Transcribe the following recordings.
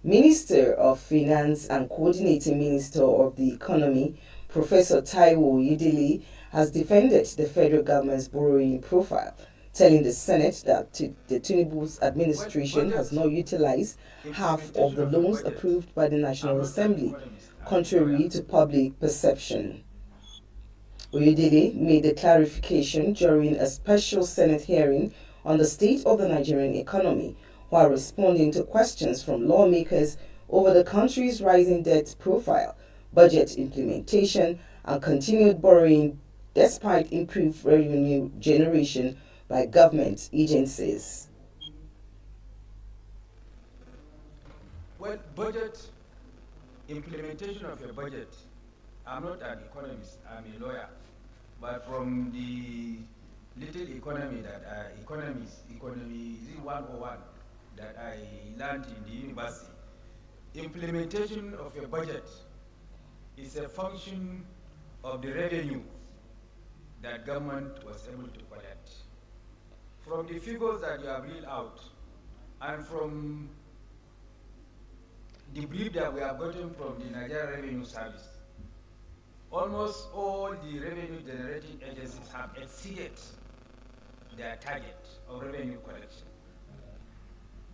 Minister of Finance and Coordinating Minister of the Economy, Professor Taiwo Yidili, has defended the federal government's borrowing profile, telling the Senate that the Tinubu's administration has not utilized half of Implementation the of a loans budget. approved by the I'm National not an Assembly, economist, I'm a lawyer. contrary to public perception. Oyedele made the clarification during a special Senate hearing on the state of the Nigerian economy while responding to questions from lawmakers over the country's rising debt profile, budget implementation, and continued borrowing despite improved revenue generation by government agencies. Well, budget, implementation of a budget. I'm not an economist, I'm a lawyer. But from the little economy that economy is 101 that I learned in the university, implementation of a budget is a function of the revenue that government was able to collect. From the figures that you have read out, and from the brief that we have gotten from the Nigeria Revenue Service, almost all the revenue generating agencies have exceeded their target of revenue collection.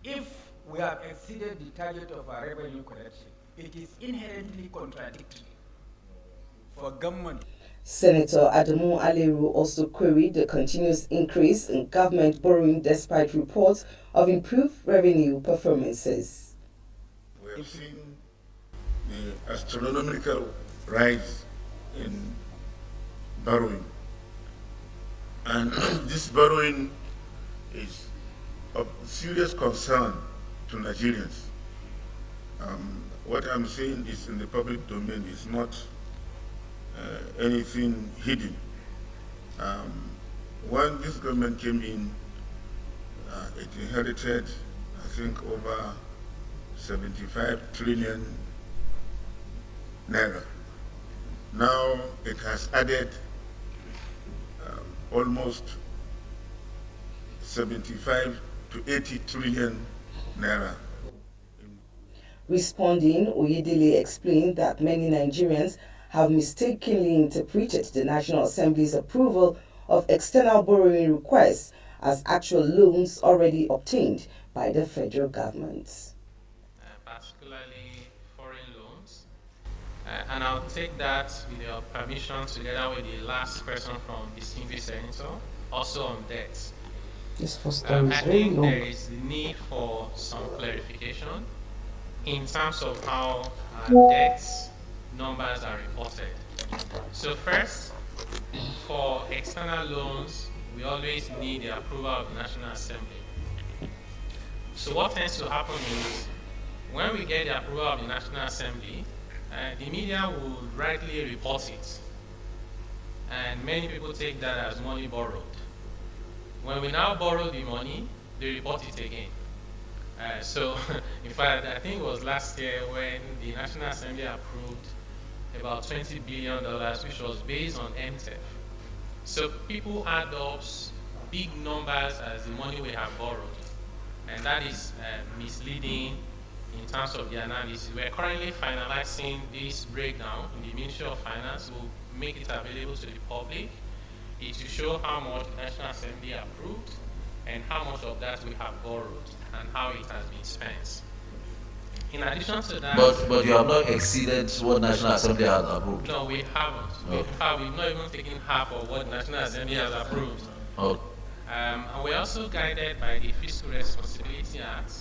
If we have exceeded the target of our revenue collection, it is inherently contradictory for government. Senator Adamu Aliru also queried the continuous increase in government borrowing despite reports of improved revenue performances. We have seen the astronomical rise in borrowing. And this borrowing is of serious concern to Nigerians. What I'm saying is in the public domain is not anything hidden. When this government came in, it inherited, I think, over 75 trillion naira. Now it has added almost 75 to 80 trillion naira. Responding, Oyedele explained that many Nigerians have mistakenly interpreted the National Assembly's approval of external borrowing requests as actual loans already obtained by the federal government. Particularly foreign loans. And I'll take that with your permission together with the last question from distinguished senator, also on debt. This first story is I very think long. there is the need for some clarification in terms of how debt numbers are reported. So first, for external loans, we always need the approval of the National Assembly. So what tends to happen is, when we get the approval of the National Assembly, the media will rightly report it. And many people take that as money borrowed. When we now borrow the money, they report it again. So, in fact, I think it was last year when the National Assembly approved about $20 billion, which was based on MTEF. So people add up big numbers as the money we have borrowed. And that is misleading in terms of the analysis. We're currently finalizing this breakdown in the Ministry of Finance. We'll make it available to the public. It will show how much the National Assembly approved and how much of that we have borrowed and how it has been spent. In addition to that, but you have not exceeded what National Assembly has approved. no, we haven't. Okay. In fact, we've not even taken half of what National Assembly has approved. Oh, And we're also guided by the Fiscal Responsibility Act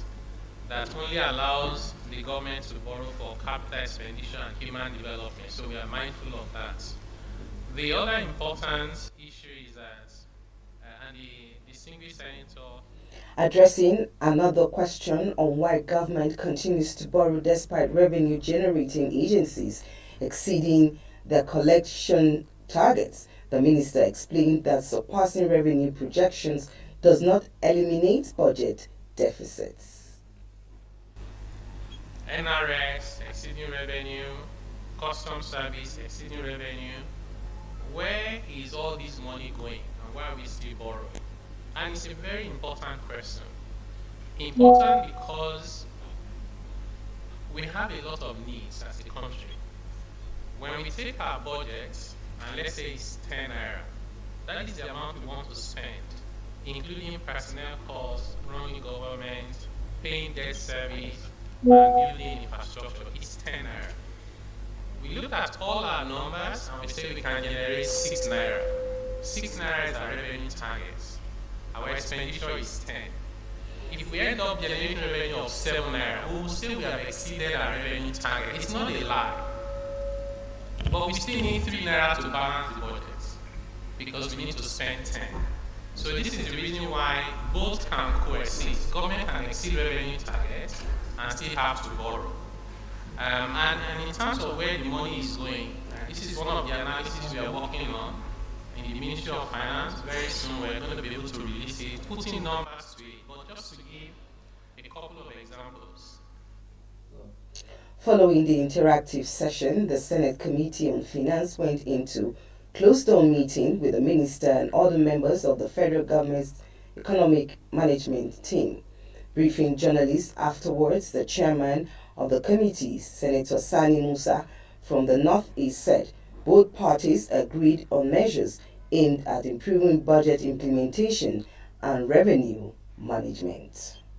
that only allows the government to borrow for capital expenditure and human development. So we are mindful of that. The other important issue is that, and the distinguished senator Addressing another question on why government continues to borrow despite revenue generating agencies exceeding their collection targets, the minister explained that surpassing revenue projections does not eliminate budget deficits. NRX exceeding revenue, Customs Service exceeding revenue. Where is all this money going and why are we still borrowing? And it's a very important question. Important because we have a lot of needs as a country. When we take our budget, and let's say it's 10 naira, that is the amount we want to spend, including personnel costs, running government, paying debt service, and building infrastructure. It's 10 naira. We look at all our numbers and we say we can generate 6 naira. 6 naira is our revenue target. Our expenditure is 10. If we end up generating revenue of 7 naira, we will say we have exceeded our revenue target. It's not a lie. But we still need 3 naira to balance the budget because we need to spend 10. So this is the reason why both can coexist. Government can exceed revenue targets and still have to borrow. And in terms of where the money is going, this is one of the analyses we are working on in the Ministry of Finance. Very soon we're going to be able to release it, putting numbers to it. But just to give a couple of examples. Following the interactive session, the Senate Committee on Finance went into closed-door meeting with the minister and other members of the federal government's economic management team. Briefing journalists afterwards, the chairman of the committee, Senator Sani Musa from the Northeast, said both parties agreed on measures aimed at improving budget implementation and revenue management.